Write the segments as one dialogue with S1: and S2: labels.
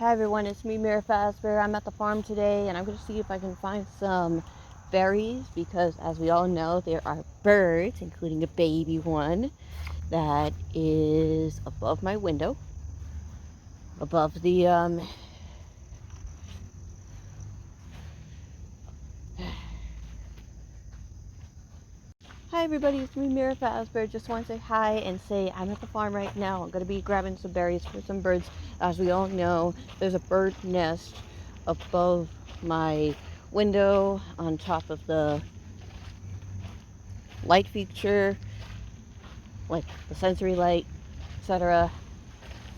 S1: Hi everyone, it's me, Raspberries. I'm at the farm today and I'm going to see if I can find some berries because, as we all know, there are birds, including a baby one, that is above my window, above the Hi everybody, it's me, Raspberries. Just want to say hi and say I'm at the farm right now. I'm going to be grabbing some berries for some birds. As we all know, there's a bird nest above my window on top of the light feature, like the sensory light, etc.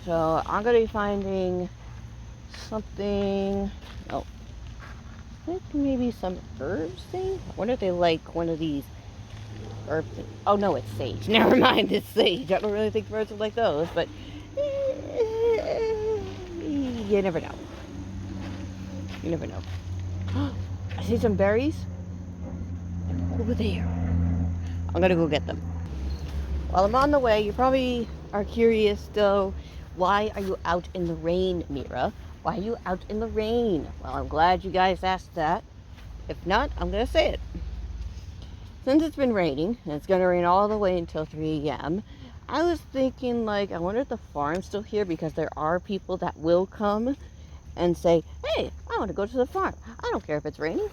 S1: So I'm going to be finding something. Oh, I think maybe some herbs thing. I wonder if they like one of these herb things. Oh no, it's sage. Never mind, it's sage. I don't really think birds would like those, but you never know. You never know. I see some berries over there. I'm gonna go get them. While I'm on the way, you probably are curious though, why are you out in the rain, Mira? Why are you out in the rain? Well, I'm glad you guys asked that. If not, I'm gonna say it. Since it's been raining, and it's gonna rain all the way until 3 a.m., I was thinking, like, I wonder if the farm's still here, because there are people that will come and say, hey, I want to go to the farm. I don't care if it's raining.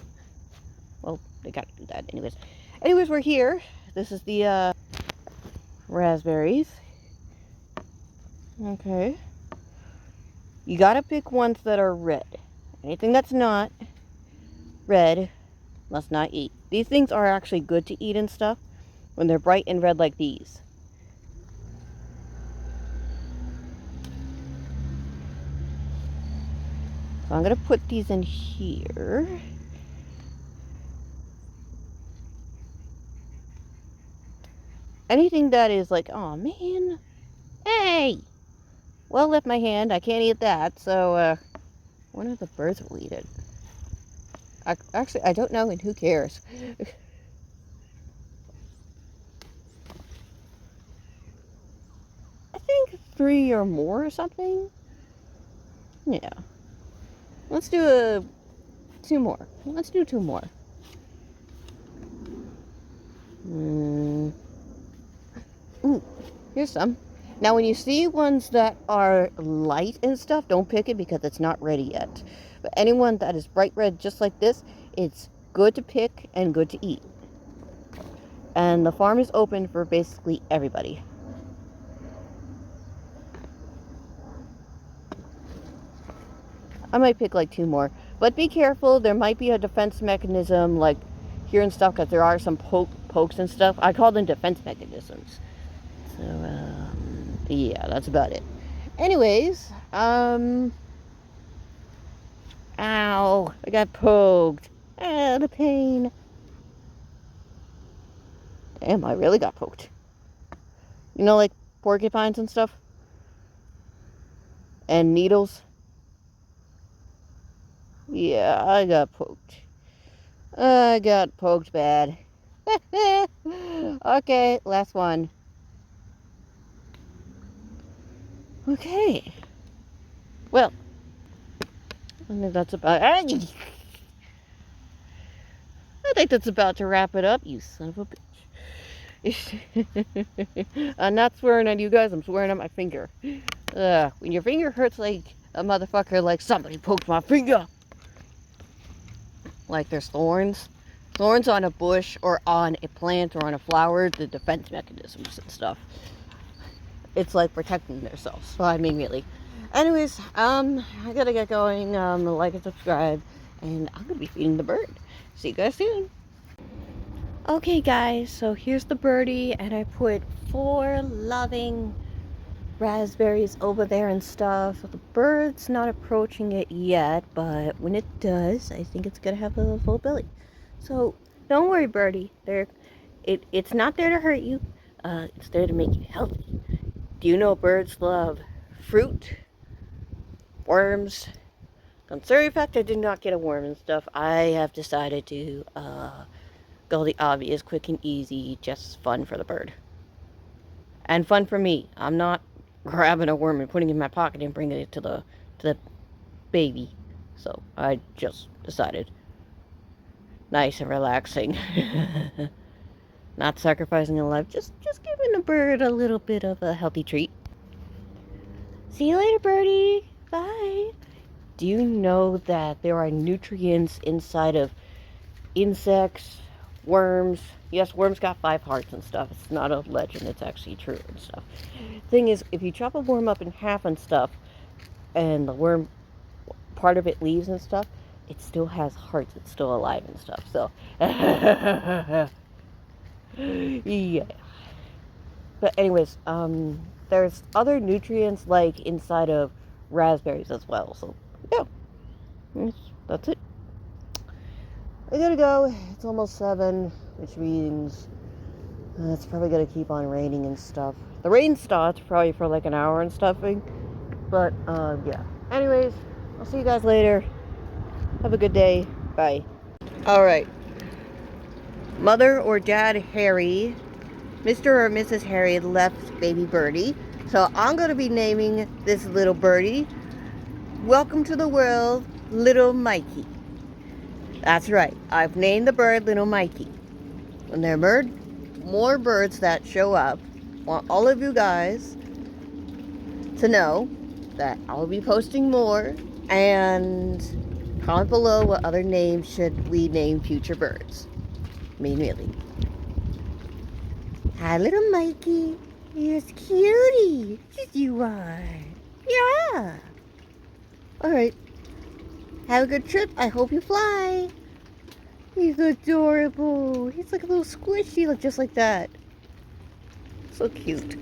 S1: Well, they gotta do that anyways. Anyways, we're here. This is the raspberries. Okay. You gotta pick ones that are red. Anything that's not red must not eat. These things are actually good to eat and stuff when they're bright and red like these. So I'm gonna put these in here. Anything that is like, oh man, hey, well left my hand, I can't eat that, so one of the birds will eat it. Actually, I don't know, and who cares? I think 3 or more or something. Yeah. Let's do 2 more. Let's do 2 more. Ooh, here's some. Now, when you see ones that are light and stuff, don't pick it because it's not ready yet. But anyone that is bright red just like this, it's good to pick and good to eat. And the farm is open for basically everybody. I might pick like 2 more. But be careful, there might be a defense mechanism like here and stuff, because there are some pokes and stuff. I call them defense mechanisms. So, yeah, that's about it. Anyways, ow, I got poked. Ah, the pain. Damn, I really got poked. You know, like porcupines and stuff? And needles? Yeah, I got poked. I got poked bad. Okay, last one. Okay. Well, I think that's about... I think that's about to wrap it up, you son of a bitch. I'm not swearing at you guys, I'm swearing at my finger. When your finger hurts like a motherfucker, like somebody poked my finger. Like there's thorns. Thorns on a bush or on a plant or on a flower, the defense mechanisms and stuff. It's like protecting themselves. So I mean, really. Anyways, I gotta get going. Like and subscribe, and I'm gonna be feeding the bird. See you guys soon. Okay, guys, so here's the birdie, and I put 4 loving raspberries over there and stuff. The bird's not approaching it yet, but when it does, I think it's gonna have a full belly. So don't worry, birdie. It's not there to hurt you. It's there to make you healthy. Do you know birds love fruit, worms? Considering the fact I did not get a worm and stuff, I have decided to go the obvious, quick and easy, just fun for the bird. And fun for me. I'm not grabbing a worm and putting it in my pocket and bringing it to the baby. So I just decided. Nice and relaxing. Not sacrificing a life, just giving the bird a little bit of a healthy treat. See you later, birdie. Bye. Do you know that there are nutrients inside of insects, worms? Yes, worms got 5 hearts and stuff. It's not a legend, it's actually true and stuff. Thing is, if you chop a worm up in half and stuff, and the worm, part of it leaves and stuff, it still has hearts. It's still alive and stuff. So, yeah. But anyways, there's other nutrients like inside of raspberries as well. So, yeah, that's it. I gotta go. It's almost 7, which means it's probably gonna keep on raining and stuff. The rain starts probably for like an hour and stuffing. But, yeah. Anyways, I'll see you guys later. Have a good day. Bye. Alright. Mother or Dad Harry, Mr. or Mrs. Harry left baby birdie. So I'm going to be naming this little birdie, welcome to the world, little Mikey. That's right. I've named the bird little Mikey. When there are more birds that show up, I want all of you guys to know that I'll be posting more, and comment below what other names should we name future birds. I mean, really. Hi, little Mikey. You're cutie. Yes, you are. Yeah. Alright. Have a good trip. I hope you fly. He's adorable. He's like a little squishy, look just like that. So cute.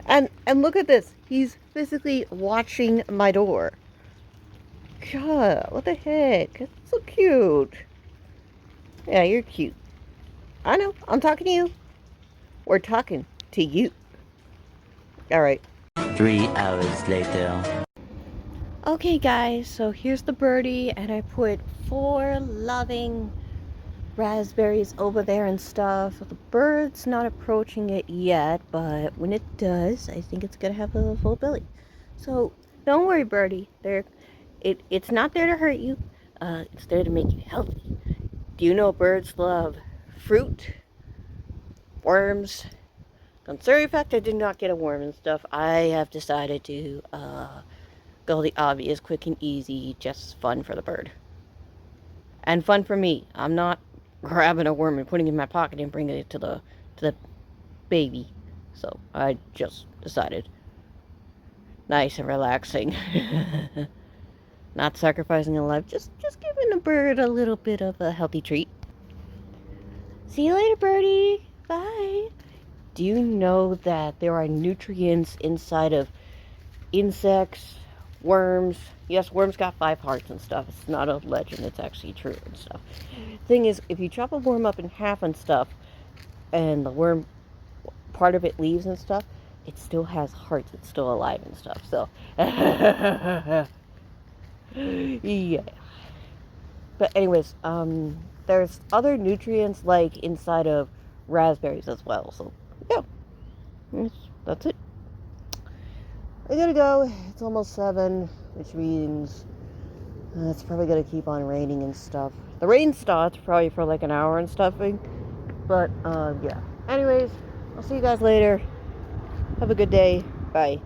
S1: And look at this. He's physically watching my door. God, what the heck? That's so cute. Yeah, you're cute. I know. I'm talking to you. We're talking to you. Alright.
S2: 3 hours later.
S1: Okay, guys. So here's the birdie, and I put 4 loving raspberries over there and stuff. The bird's not approaching it yet, but when it does, I think it's gonna have a full belly. So don't worry, birdie. It's not there to hurt you. It's there to make you healthy. Do you know birds love fruit, worms? Considering the fact I did not get a worm and stuff, I have decided to go the obvious, quick and easy, just fun for the bird. And fun for me. I'm not grabbing a worm and putting it in my pocket and bringing it to the baby. So I just decided. Nice and relaxing. Not sacrificing a life, just giving the bird a little bit of a healthy treat. See you later, birdie. Bye. Do you know that there are nutrients inside of insects, worms? Yes, worms got 5 hearts and stuff. It's not a legend, it's actually true and stuff. Thing is, if you chop a worm up in half and stuff, and the worm, part of it leaves and stuff, it still has hearts. It's still alive and stuff. So, yeah. But anyways, there's other nutrients like inside of raspberries as well. So, yeah. That's it. I gotta go. It's almost 7, which means it's probably gonna keep on raining and stuff. The rain starts probably for like an hour and stuffing. But, yeah. Anyways, I'll see you guys later. Have a good day. Bye.